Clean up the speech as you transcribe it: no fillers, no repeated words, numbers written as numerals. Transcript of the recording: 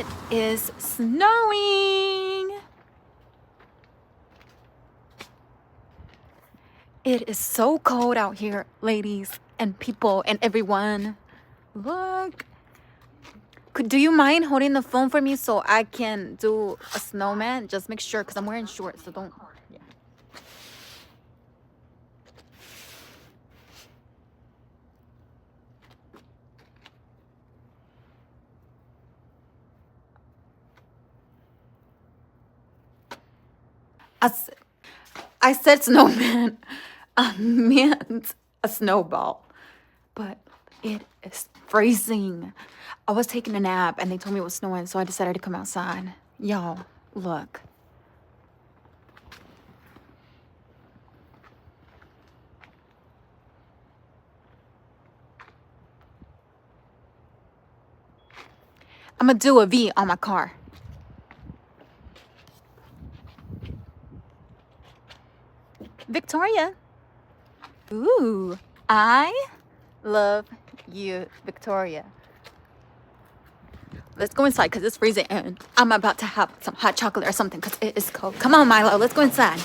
It is snowing. It is so cold out here, ladies and people and everyone. Look. Do you mind holding the phone for me so I can do a snowman? Just make sure, because I'm wearing shorts, so don't. Yeah. I said snowman. I meant a snowball. But it is freezing. I was taking a nap and they told me it was snowing, so I decided to come outside. Y'all, look. I'm gonna do a V on my car. Victoria. Ooh, I love you, Victoria. Let's go inside because it's freezing and I'm about to have some hot chocolate or something because it is cold. Come on, Milo, let's go inside.